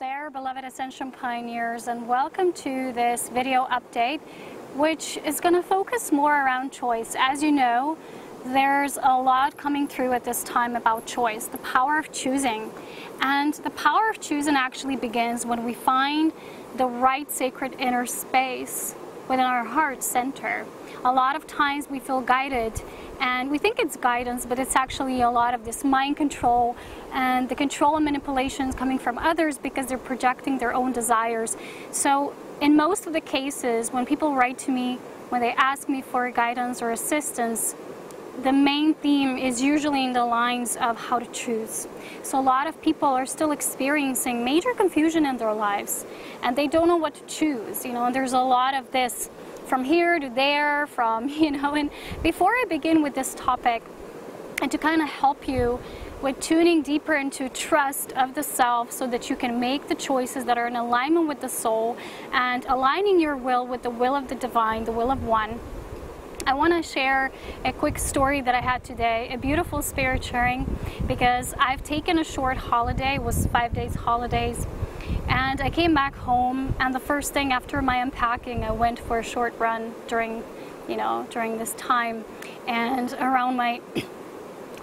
there, beloved Ascension Pioneers, and welcome to this video update, which is going to focus more around choice. As you know, there's a lot coming through at this time about choice, the power of choosing. And the power of choosing actually begins when we find the right sacred inner space within our heart center. A lot of times we feel guided and we think it's guidance, but it's actually a lot of this mind control and the control and manipulations coming from others because they're projecting their own desires. So in most of the cases, when people write to me, when they ask me for guidance or assistance, the main theme is usually in the lines of how to choose. So a lot of people are still experiencing major confusion in their lives and they don't know what to choose, and there's a lot of this from here to there, and before I begin with this topic and to kind of help you with tuning deeper into trust of the self so that you can make the choices that are in alignment with the soul and aligning your will with the will of the divine, the will of one, I want to share a quick story that I had today, a beautiful spirit sharing, because I've taken a short holiday. It was 5 days holidays, and I came back home, and the first thing after my unpacking, I went for a short run during this time and around my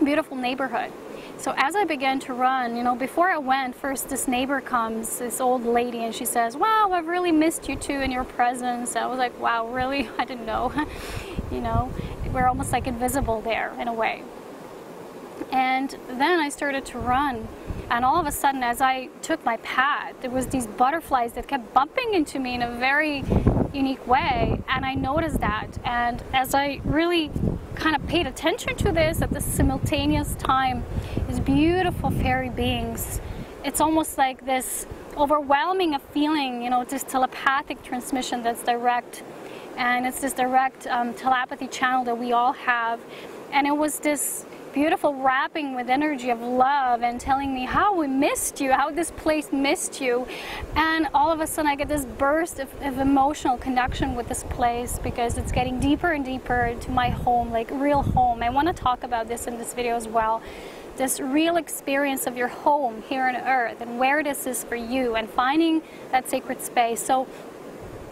beautiful neighborhood. So as I began to run, before I went, first this neighbor comes, this old lady, and she says, "Wow, I've really missed you too in your presence." I was like, wow, really? I didn't know. We're almost like invisible there in a way. And then I started to run, and all of a sudden as I took my path, there was these butterflies that kept bumping into me in a very unique way, and I noticed that. And as I really kind of paid attention to this at the simultaneous time, these beautiful fairy beings, it's almost like this overwhelming of feeling, this telepathic transmission that's direct. And it's this direct telepathy channel that we all have. And it was this beautiful wrapping with energy of love and telling me how we missed you, how this place missed you. And all of a sudden I get this burst of emotional connection with this place because it's getting deeper and deeper into my home, like real home. I want to talk about this in this video as well. This real experience of your home here on earth and where this is for you and finding that sacred space. So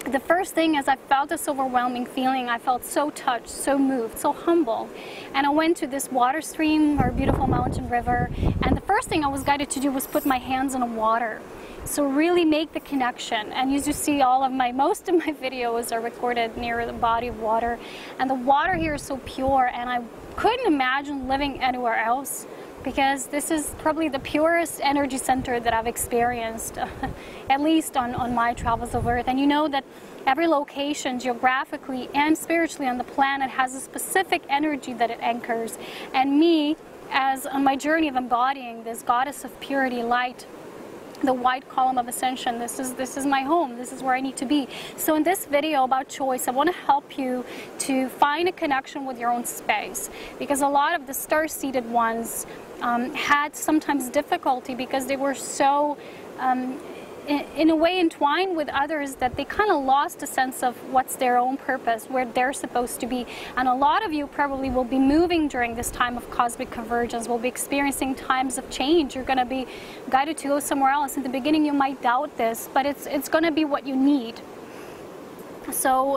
the first thing is I felt this overwhelming feeling. I felt so touched, so moved, so humble. And I went to this water stream or beautiful mountain river. And the first thing I was guided to do was put my hands in the water. So really make the connection. And as you see, most of my videos are recorded near the body of water. And the water here is so pure, and I couldn't imagine living anywhere else, because this is probably the purest energy center that I've experienced, at least on my travels of Earth. And you know that every location geographically and spiritually on the planet has a specific energy that it anchors. And me, as on my journey of embodying this goddess of purity, light, the white column of ascension, this is my home, this is where I need to be. So in this video about choice, I want to help you to find a connection with your own space, because a lot of the star-seeded ones had sometimes difficulty because they were so in a way entwined with others that they kind of lost a sense of what's their own purpose, where they're supposed to be. And a lot of you probably will be moving during this time of cosmic convergence, will be experiencing times of change. You're going to be guided to go somewhere else. In the beginning you might doubt this, but it's going to be what you need. So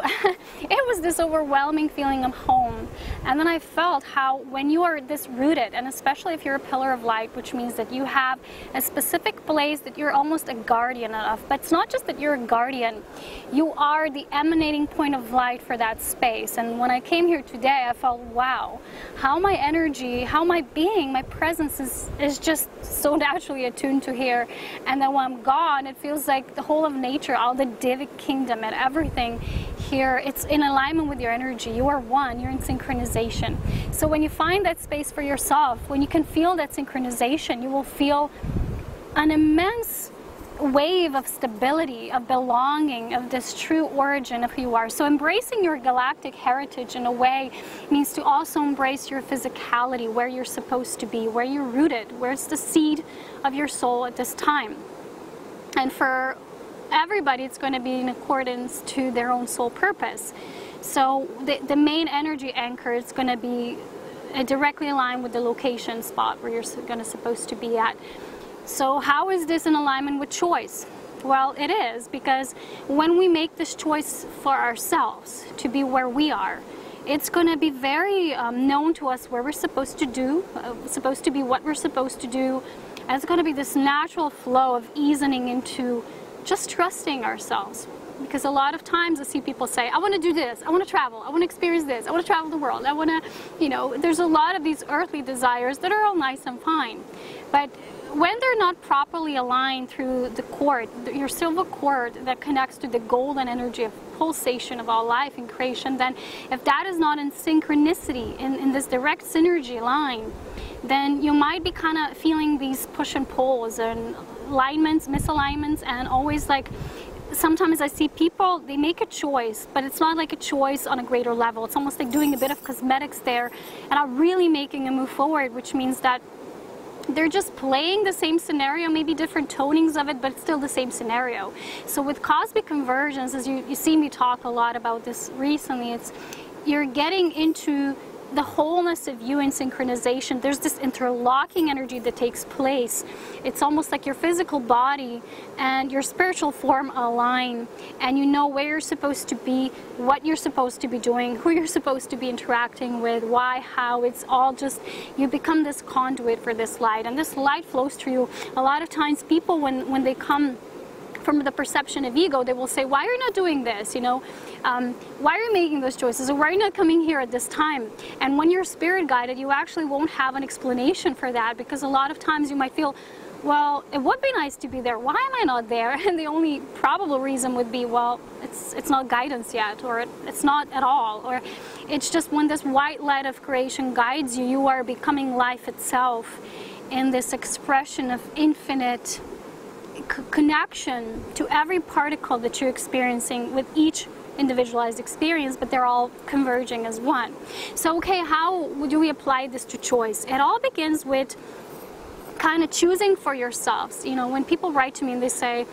it was this overwhelming feeling of home. And then I felt how when you are this rooted, and especially if you're a pillar of light, which means that you have a specific place that you're almost a guardian of. But it's not just that you're a guardian, you are the emanating point of light for that space. And when I came here today, I felt, wow, how my energy, how my being, my presence is just so naturally attuned to here. And then when I'm gone, it feels like the whole of nature, all the Divic kingdom and everything here, it's in alignment with your energy. You are one, you're in synchronization. So when you find that space for yourself, when you can feel that synchronization, you will feel an immense wave of stability, of belonging, of this true origin of who you are. So embracing your galactic heritage in a way means to also embrace your physicality, where you're supposed to be, where you're rooted, where it's the seed of your soul at this time. And for everybody, it's going to be in accordance to their own soul purpose. So the main energy anchor is going to be directly aligned with the location spot where you're supposed to be at. So how is this in alignment with choice? Well, it is, because when we make this choice for ourselves to be where we are, it's going to be very known to us where we're supposed to be what we're supposed to do. And it's going to be this natural flow of easing into just trusting ourselves. Because a lot of times I see people say, I want to do this, I want to travel, I want to experience this, I want to travel the world, I want to, there's a lot of these earthly desires that are all nice and fine. But when they're not properly aligned through the cord, your silver cord that connects to the golden energy of pulsation of all life and creation, then if that is not in synchronicity, in this direct synergy line, then you might be kind of feeling these push and pulls and alignments, misalignments, and always like, sometimes I see people, they make a choice, but it's not like a choice on a greater level. It's almost like doing a bit of cosmetics there and are really making a move forward, which means that they're just playing the same scenario, maybe different tonings of it, but it's still the same scenario. So with cosmic convergence, as you see me talk a lot about this recently, you're getting into the wholeness of you in synchronization. There's this interlocking energy that takes place. It's almost like your physical body and your spiritual form align, and you know where you're supposed to be, what you're supposed to be doing, who you're supposed to be interacting with, why, how. It's all just, you become this conduit for this light, and this light flows through you. A lot of times people, when they come from the perception of ego, they will say, why are you not doing this? Why are you making those choices? Or why are you not coming here at this time? And when you're spirit guided, you actually won't have an explanation for that, because a lot of times you might feel, well, it would be nice to be there. Why am I not there? And the only probable reason would be, well, it's not guidance yet, or it's not at all, or it's just when this white light of creation guides you, you are becoming life itself in this expression of infinite connection to every particle that you're experiencing with each individualized experience, but they're all converging as one. So, okay, how do we apply this to choice? It all begins with kind of choosing for yourselves. When people write to me and they say,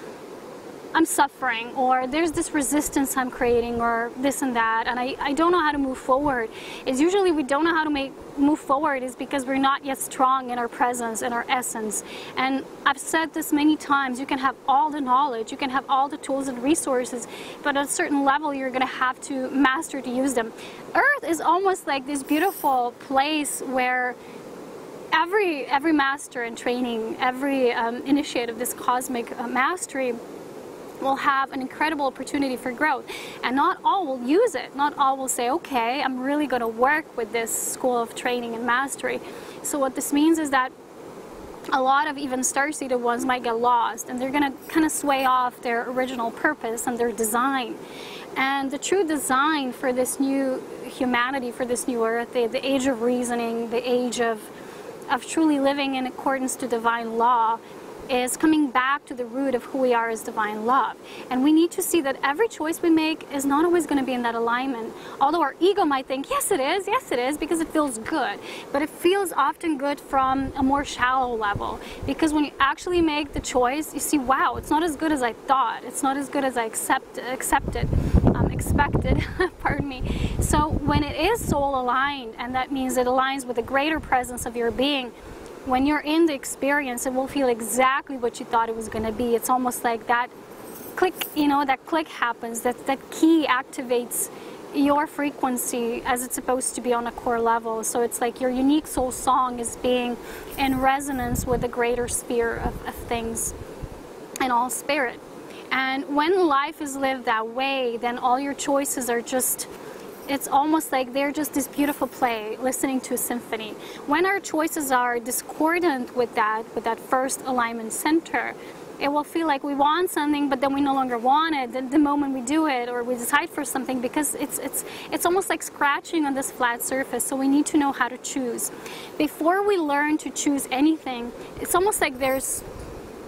I'm suffering, or there's this resistance I'm creating, or this and that, and I don't know how to move forward. It's usually we don't know how to move forward is because we're not yet strong in our presence, in our essence. And I've said this many times, you can have all the knowledge, you can have all the tools and resources, but at a certain level you're going to have to master to use them. Earth is almost like this beautiful place where every master in training, every initiate of this cosmic mastery will have an incredible opportunity for growth, and not all will use it. Not all will say, okay, I'm really going to work with this school of training and mastery. So what this means is that a lot of even star-seeded ones might get lost, and they're going to kind of sway off their original purpose and their design. And the true design for this new humanity, for this new earth, the age of reasoning, the age of truly living in accordance to divine law, is coming back to the root of who we are as divine love. And we need to see that every choice we make is not always going to be in that alignment. Although our ego might think, yes it is, because it feels good. But it feels often good from a more shallow level. Because when you actually make the choice, you see, wow, it's not as good as I thought. It's not as good as I expected, pardon me. So when it is soul aligned, and that means it aligns with the greater presence of your being, when you're in the experience, it will feel exactly what you thought it was going to be. It's almost like that click, that click happens, that key activates your frequency as it's supposed to be on a core level. So it's like your unique soul song is being in resonance with the greater sphere of things and all spirit. And when life is lived that way, then all your choices are just, it's almost like they're just this beautiful play, listening to a symphony. When our choices are discordant with that first alignment center, it will feel like we want something, but then we no longer want it the moment we do it, or we decide for something, because it's almost like scratching on this flat surface. So we need to know how to choose. Before we learn to choose anything, it's almost like there's,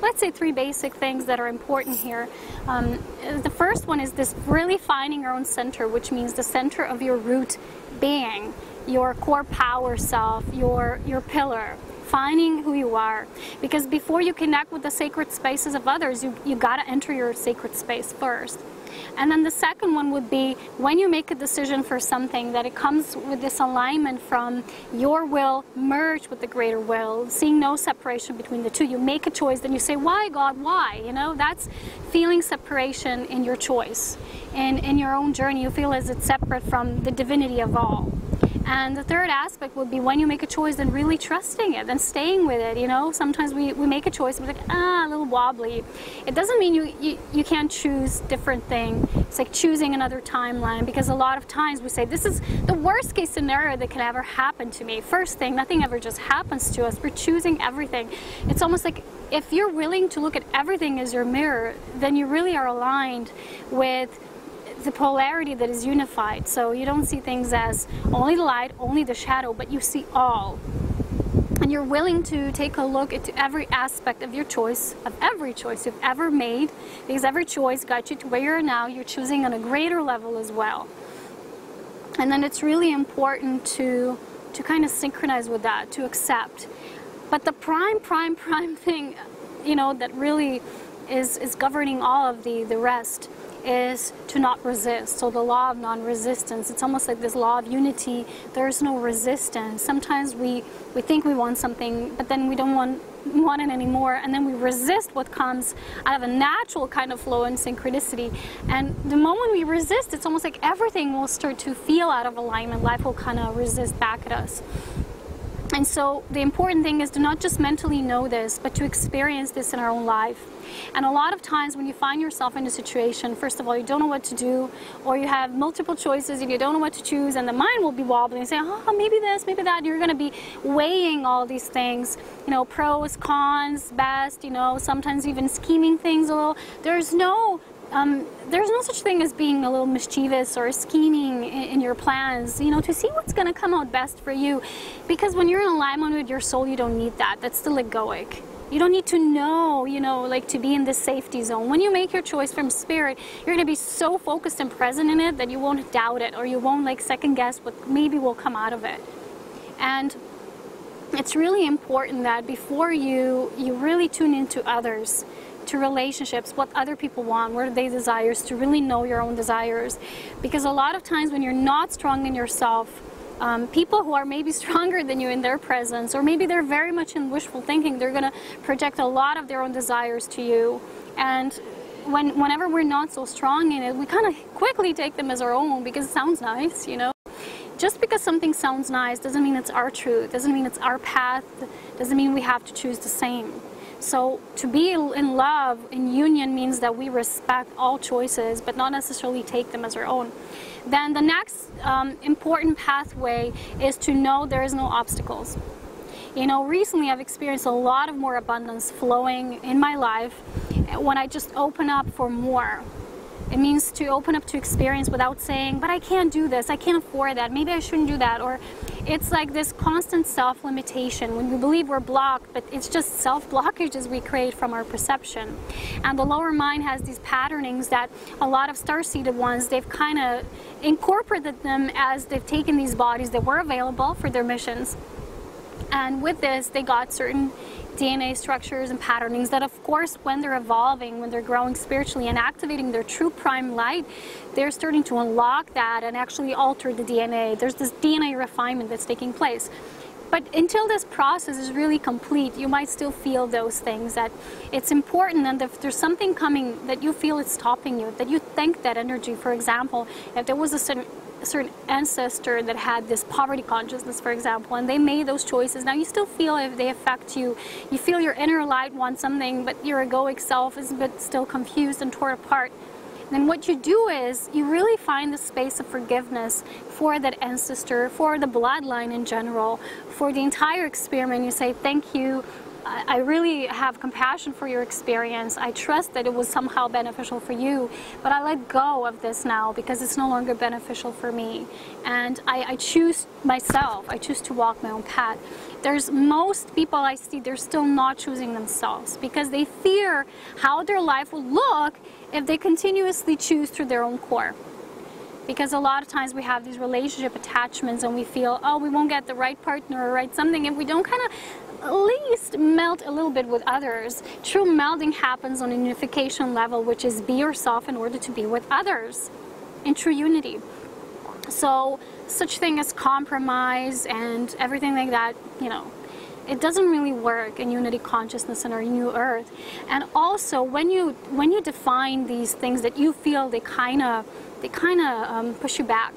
let's say, 3 basic things that are important here. The first one is this really finding your own center, which means the center of your root being, your core power self, your pillar. finding who you are. Because before you connect with the sacred spaces of others, you got to enter your sacred space first. And then the second one would be when you make a decision for something, that it comes with this alignment from your will merged with the greater will, seeing no separation between the two. You make a choice, then you say, why, God, why? You know, that's feeling separation in your choice. And in your own journey, you feel as it's separate from the divinity of all. And the third aspect would be when you make a choice, then really trusting it, then staying with it. You know, sometimes we make a choice and we're like, a little wobbly. It doesn't mean you can't choose different thing. It's like choosing another timeline, because a lot of times we say, this is the worst case scenario that can ever happen to me. First thing, nothing ever just happens to us. We're choosing everything. It's almost like if you're willing to look at everything as your mirror, then you really are aligned with the polarity that is unified. So you don't see things as only the light, only the shadow, but you see all. And you're willing to take a look into every aspect of your choice, of every choice you've ever made, because every choice got you to where you are now. You're choosing on a greater level as well. And then it's really important to kind of synchronize with that, to accept. But the prime thing, you know, that really is governing all of the rest is to not resist. So the law of non-resistance, it's almost like this law of unity. There's no resistance. Sometimes we think we want something, but then we don't want it anymore, and then we resist what comes out of a natural kind of flow and synchronicity. And the moment we resist, it's almost like everything will start to feel out of alignment. Life will kind of resist back at us. And so the important thing is to not just mentally know this, but to experience this in our own life. And a lot of times when you find yourself in a situation, first of all, you don't know what to do, or you have multiple choices and you don't know what to choose, and the mind will be wobbling and say, oh, maybe this, maybe that. And you're going to be weighing all these things, you know, pros, cons, best, you know, sometimes even scheming things a little. There's no such thing as being a little mischievous or scheming in your plans, you know, to see what's going to come out best for you. Because when you're in alignment with your soul, you don't need that. That's still egoic. You don't need to know, you know, like to be in this safety zone. When you make your choice from spirit, you're going to be so focused and present in it that you won't doubt it, or you won't like second guess what maybe will come out of it. And it's really important that before you really tune into others, to relationships, what other people want, what are their desires, to really know your own desires. Because a lot of times when you're not strong in yourself, people who are maybe stronger than you in their presence, or maybe they're very much in wishful thinking, they're going to project a lot of their own desires to you. And whenever we're not so strong in it, we kind of quickly take them as our own because it sounds nice, you know. Just because something sounds nice doesn't mean it's our truth, doesn't mean it's our path, doesn't mean we have to choose the same. So to be in love, in union, means that we respect all choices, but not necessarily take them as our own. Then the next important pathway is to know there is no obstacles. You know, recently I've experienced a lot of more abundance flowing in my life when I just open up for more. It means to open up to experience without saying, but I can't do this, I can't afford that, maybe I shouldn't do that. Or it's like this constant self-limitation when we believe we're blocked, but it's just self-blockages we create from our perception. And the lower mind has these patternings that a lot of star-seeded ones, they've kind of incorporated them as they've taken these bodies that were available for their missions. And with this, they got certain DNA structures and patternings that, of course, when they're evolving, when they're growing spiritually and activating their true prime light, they're starting to unlock that and actually alter the DNA. There's this DNA refinement that's taking place. But until this process is really complete, you might still feel those things, that it's important, and if there's something coming that you feel is stopping you, that you think that energy. For example, if there was a certain ancestor that had this poverty consciousness, for example, and they made those choices, now you still feel if they affect you. You feel your inner light wants something, but your egoic self is a bit still confused and torn apart. Then what you do is you really find the space of forgiveness for that ancestor, for the bloodline in general, for the entire experiment. You say, thank you. I really have compassion for your experience. I trust that it was somehow beneficial for you, but I let go of this now because it's no longer beneficial for me. And I choose myself. I choose to walk my own path. There's most people I see, they're still not choosing themselves because they fear how their life will look if they continuously choose through their own core. Because a lot of times we have these relationship attachments and we feel, oh, we won't get the right partner or right something if we don't kind of at least melt a little bit with others. True melding happens on a unification level, which is be yourself in order to be with others in true unity. So such thing as compromise and everything like that, you know, it doesn't really work in unity consciousness in our new earth. And also when you define these things that you feel they kind of push you back.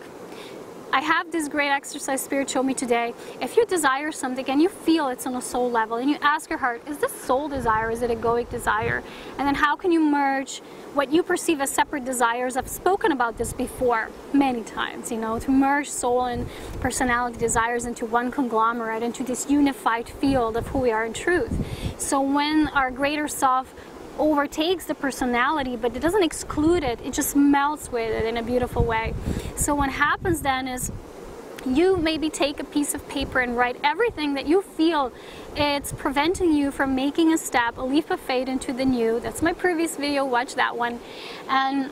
I have this great exercise Spirit showed me today. If you desire something and you feel it's on a soul level, and you ask your heart, is this soul desire, is it egoic desire? And then how can you merge what you perceive as separate desires? I've spoken about this before many times, you know, to merge soul and personality desires into one conglomerate, into this unified field of who we are in truth. So when our greater self overtakes the personality, but it doesn't exclude it, it just melts with it in a beautiful way. So what happens then is you maybe take a piece of paper and write everything that you feel it's preventing you from making a step, a leap of faith into the new. That's my previous video, watch that one. And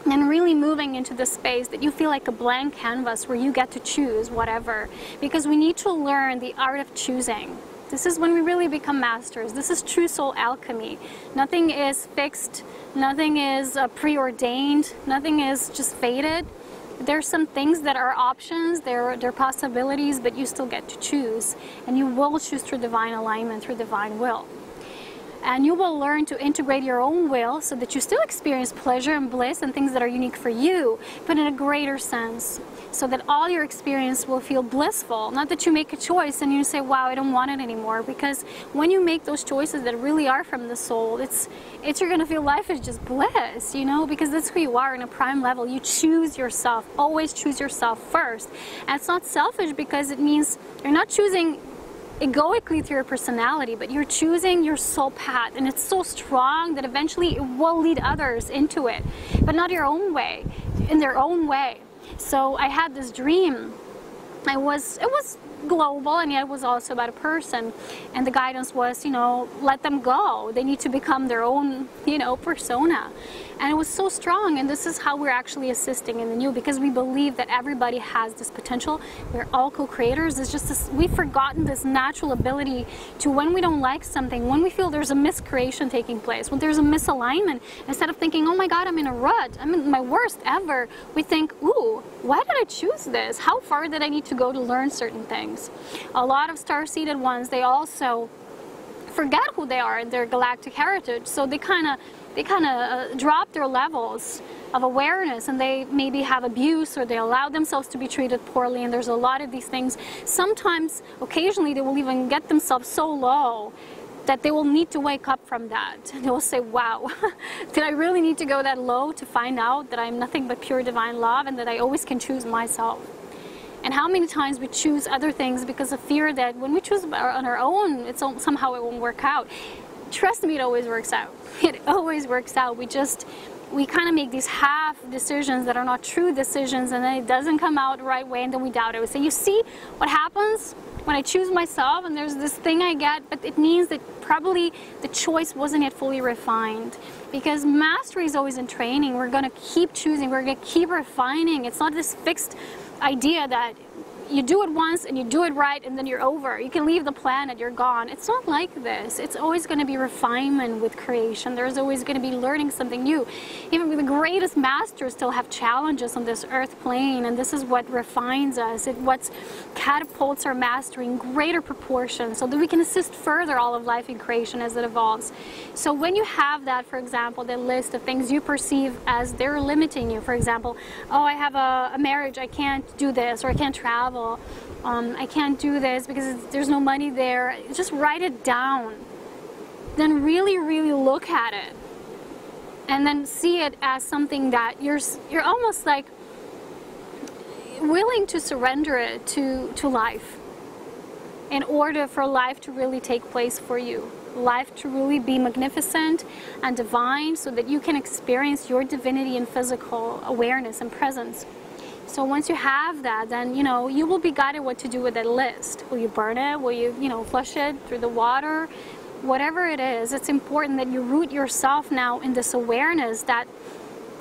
really moving into the space that you feel like a blank canvas where you get to choose whatever. Because we need to learn the art of choosing. This is when we really become masters. This is true soul alchemy. Nothing is fixed, nothing is preordained, nothing is just fated. There's some things that are options, they're possibilities, but you still get to choose. And you will choose through divine alignment, through divine will. And you will learn to integrate your own will so that you still experience pleasure and bliss and things that are unique for you, but in a greater sense. So that all your experience will feel blissful. Not that you make a choice and you say, wow, I don't want it anymore. Because when you make those choices that really are from the soul, you're going to feel life is just bliss, you know, because that's who you are in a prime level. You choose yourself. Always choose yourself first. And it's not selfish because it means you're not choosing egoically through your personality, but you're choosing your soul path, and it's so strong that eventually it will lead others into it, but not your own way, in their own way. So I had this dream. It was global, and yet it was also about a person, and the guidance was, you know, let them go. They need to become their own, you know, persona. And it was so strong, and this is how we're actually assisting in the new, because we believe that everybody has this potential. We're all co-creators. It's just this, we've forgotten this natural ability to, when we don't like something, when we feel there's a miscreation taking place, when there's a misalignment, instead of thinking, oh my God, I'm in a rut, I'm in my worst ever, we think, ooh, why did I choose this? How far did I need to go to learn certain things? A lot of star-seeded ones, they also forget who they are in their galactic heritage, so they kind of drop their levels of awareness, and they maybe have abuse, or they allow themselves to be treated poorly, and there's a lot of these things. Sometimes, occasionally, they will even get themselves so low that they will need to wake up from that. And they will say, wow, did I really need to go that low to find out that I'm nothing but pure divine love, and that I always can choose myself? And how many times we choose other things because of fear that when we choose on our own, somehow it won't work out. Trust me, it always works out. It always works out. We kind of make these half decisions that are not true decisions, and then it doesn't come out the right way, and then we doubt it. We say, you see what happens when I choose myself, and there's this thing I get, but it means that probably the choice wasn't yet fully refined. Because mastery is always in training. We're going to keep choosing. We're going to keep refining. It's not this fixed idea that you do it once and you do it right and then you're over. You can leave the planet, you're gone. It's not like this. It's always going to be refinement with creation. There's always going to be learning something new. Even the greatest masters still have challenges on this earth plane, and this is what refines us. It's what catapults our mastery in greater proportions so that we can assist further all of life in creation as it evolves. So when you have that, for example, the list of things you perceive as they're limiting you, for example, oh, I have a marriage, I can't do this, or I can't travel, I can't do this because there's no money there. Just write it down. Then really, really look at it. And then see it as something that you're almost like willing to surrender it to life in order for life to really take place for you. Life to really be magnificent and divine so that you can experience your divinity in physical awareness and presence. So once you have that, then, you know, you will be guided what to do with that list. Will you burn it? Will you, flush it through the water? Whatever it is, it's important that you root yourself now in this awareness that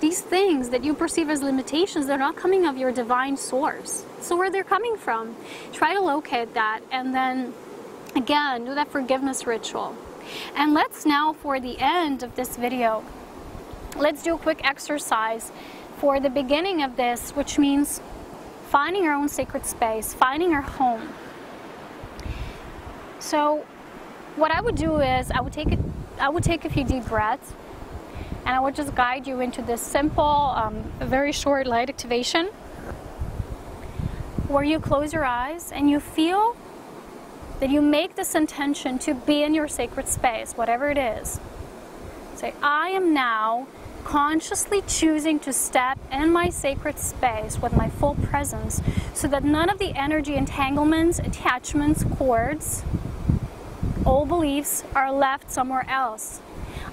these things that you perceive as limitations, they're not coming of your divine source. So where they're coming from, try to locate that, and then Again, do that forgiveness ritual. And let's now, for the end of this video, let's do a quick exercise for the beginning of this, which means finding our own sacred space, finding our home. So what I would do is I would take a few deep breaths, and I would just guide you into this simple, very short light activation where you close your eyes and you feel that you make this intention to be in your sacred space, whatever it is. Say, I am now consciously choosing to step in my sacred space with my full presence so that none of the energy entanglements, attachments, cords, old beliefs are left somewhere else.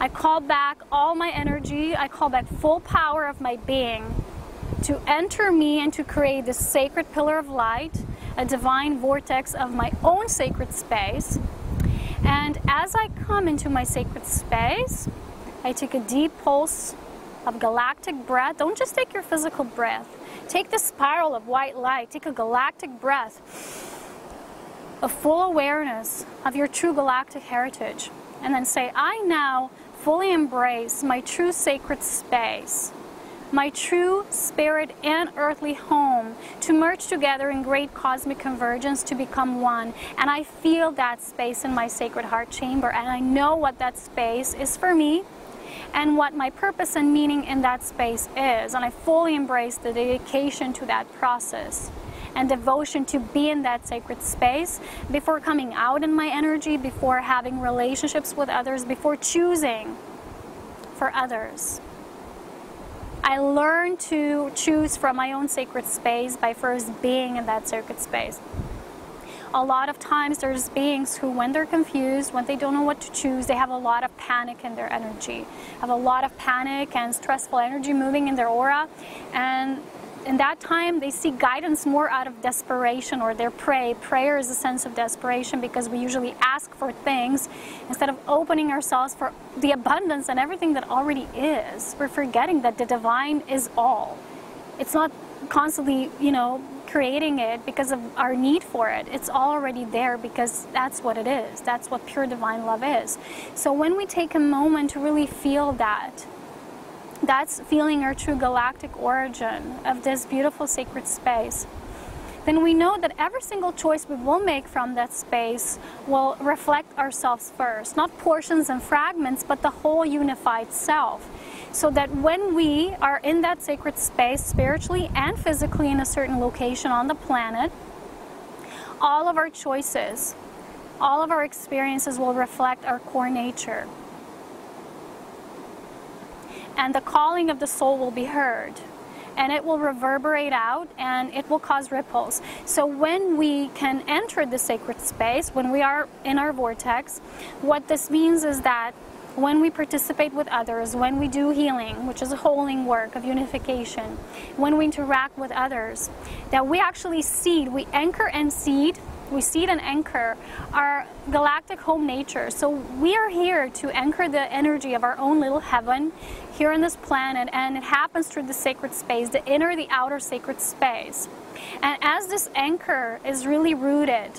I call back all my energy, I call back full power of my being to enter me and to create this sacred pillar of light, a divine vortex of my own sacred space. And as I come into my sacred space, I take a deep pulse of galactic breath. Don't just take your physical breath. Take the spiral of white light. Take a galactic breath of full awareness of your true galactic heritage. And then say, I now fully embrace my true sacred space, my true spirit and earthly home, to merge together in great cosmic convergence to become one. And I feel that space in my sacred heart chamber, and I know what that space is for me and what my purpose and meaning in that space is. And I fully embrace the dedication to that process and devotion to be in that sacred space before coming out in my energy, before having relationships with others, before choosing for others. I learn to choose from my own sacred space by first being in that sacred space. A lot of times there's beings who, when they're confused, when they don't know what to choose, they have a lot of panic in their energy, have a lot of panic and stressful energy moving in their aura. And in that time, they seek guidance more out of desperation, or their prayer is a sense of desperation, because we usually ask for things instead of opening ourselves for the abundance and everything that already is. We're forgetting that the divine is all. It's not constantly, creating it because of our need for it. It's already there because that's what it is. That's what pure divine love is. So when we take a moment to really feel that, that's feeling our true galactic origin of this beautiful sacred space, then we know that every single choice we will make from that space will reflect ourselves first. Not portions and fragments, but the whole unified self. So that when we are in that sacred space, spiritually and physically in a certain location on the planet, all of our choices, all of our experiences will reflect our core nature. And the calling of the soul will be heard, and it will reverberate out, and it will cause ripples. So when we can enter the sacred space, when we are in our vortex, what this means is that when we participate with others, when we do healing, which is a holding work of unification, when we interact with others, that we actually seed, we anchor and seed, we seed and anchor our galactic home nature. So we are here to anchor the energy of our own little heaven here on this planet, and it happens through the sacred space, the inner, the outer sacred space. And as this anchor is really rooted,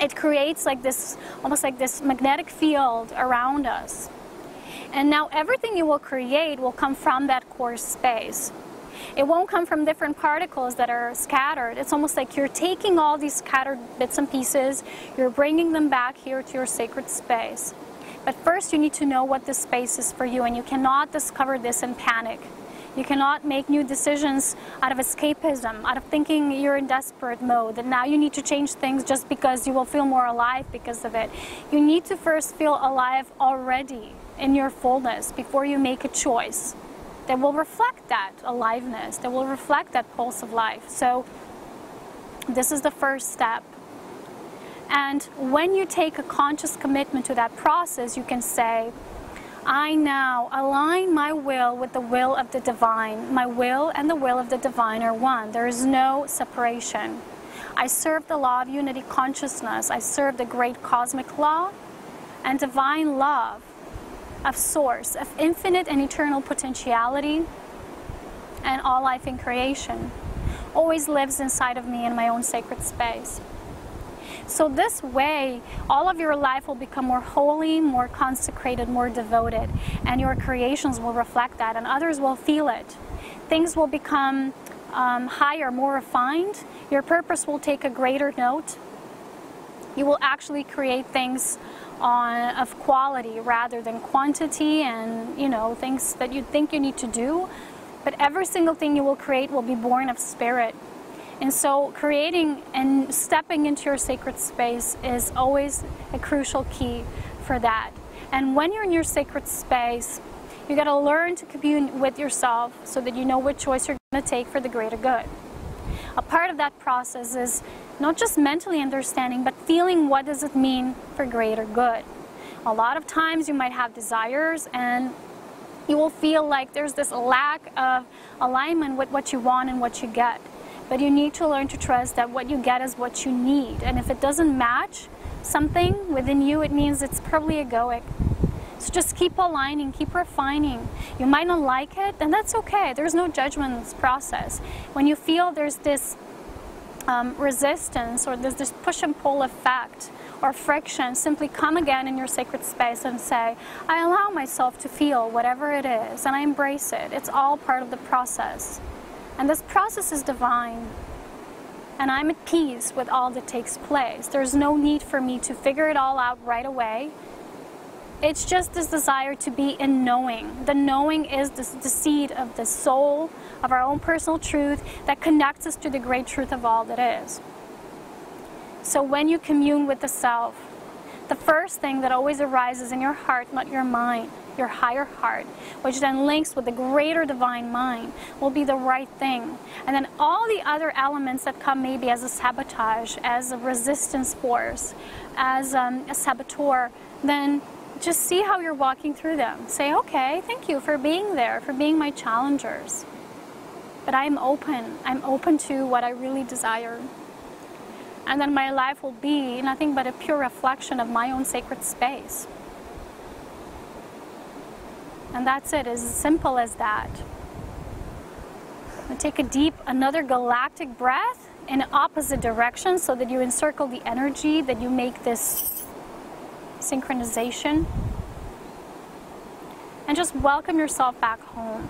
it creates like this, almost like this magnetic field around us. And now everything you will create will come from that core space. It won't come from different particles that are scattered. It's almost like you're taking all these scattered bits and pieces, you're bringing them back here to your sacred space. But first you need to know what this space is for you, and you cannot discover this in panic. You cannot make new decisions out of escapism, out of thinking you're in desperate mode, that now you need to change things just because you will feel more alive because of it. You need to first feel alive already in your fullness before you make a choice that will reflect that aliveness, that will reflect that pulse of life. So this is the first step. And when you take a conscious commitment to that process, you can say, I now align my will with the will of the divine. My will and the will of the divine are one. There is no separation. I serve the law of unity consciousness. I serve the great cosmic law and divine love of source, of infinite and eternal potentiality, and all life in creation always lives inside of me in my own sacred space. So this way, all of your life will become more holy, more consecrated, more devoted, and your creations will reflect that, and others will feel it. Things will become higher, more refined. Your purpose will take a greater note. You will actually create things of quality rather than quantity, and things that you think you need to do. But every single thing you will create will be born of spirit. And so creating and stepping into your sacred space is always a crucial key for that. And when you're in your sacred space, you got to learn to commune with yourself so that you know what choice you're going to take for the greater good. A part of that process is not just mentally understanding, but feeling what does it mean for greater good. A lot of times you might have desires and you will feel like there's this lack of alignment with what you want and what you get. But you need to learn to trust that what you get is what you need. And if it doesn't match something within you, it means it's probably egoic. So just keep aligning, keep refining. You might not like it, and that's okay. There's no judgment in this process. When you feel there's this resistance, or there's this push and pull effect or friction, simply come again in your sacred space and say, I allow myself to feel whatever it is, and I embrace it. It's all part of the process. And this process is divine. And I'm at peace with all that takes place. There's no need for me to figure it all out right away. It's just this desire to be in knowing. The knowing is the seed of the soul, of our own personal truth that connects us to the great truth of all that is. So when you commune with the self, the first thing that always arises in your heart, not your mind, your higher heart, which then links with the greater divine mind, will be the right thing. And then all the other elements that come maybe as a sabotage, as a resistance force, as a saboteur, then just see how you're walking through them. Say, okay, thank you for being there, for being my challengers. But I'm open to what I really desire. And then my life will be nothing but a pure reflection of my own sacred space. And that's it, as simple as that. And take a deep, another galactic breath in the opposite direction so that you encircle the energy, that you make this synchronization. And just welcome yourself back home.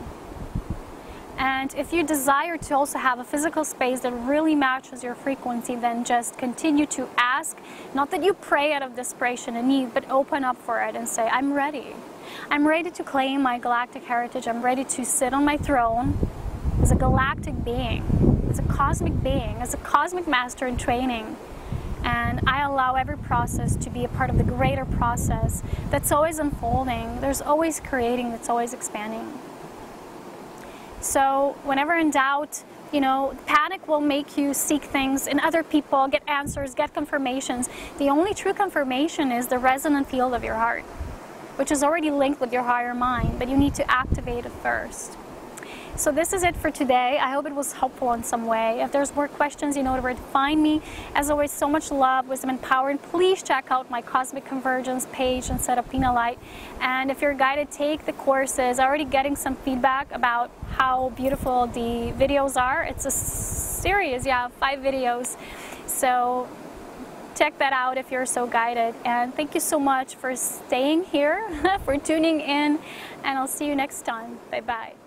And if you desire to also have a physical space that really matches your frequency, then just continue to ask. Not that you pray out of desperation and need, but open up for it and say, I'm ready. I'm ready to claim my galactic heritage. I'm ready to sit on my throne as a galactic being, as a cosmic being, as a cosmic master in training. And I allow every process to be a part of the greater process that's always unfolding. There's always creating, that's always expanding. So whenever in doubt, panic will make you seek things in other people, get answers, get confirmations. The only true confirmation is the resonant field of your heart, which is already linked with your higher mind, but you need to activate it first. So this is it for today. I hope it was helpful in some way. If there's more questions, you know where to find me. As always, so much love, wisdom, and power. And please check out my Cosmic Convergence page and set up Pina Light. And if you're guided, take the courses. Already getting some feedback about how beautiful the videos are. It's a series, 5 videos. So check that out if you're so guided. And thank you so much for staying here, for tuning in. And I'll see you next time. Bye-bye.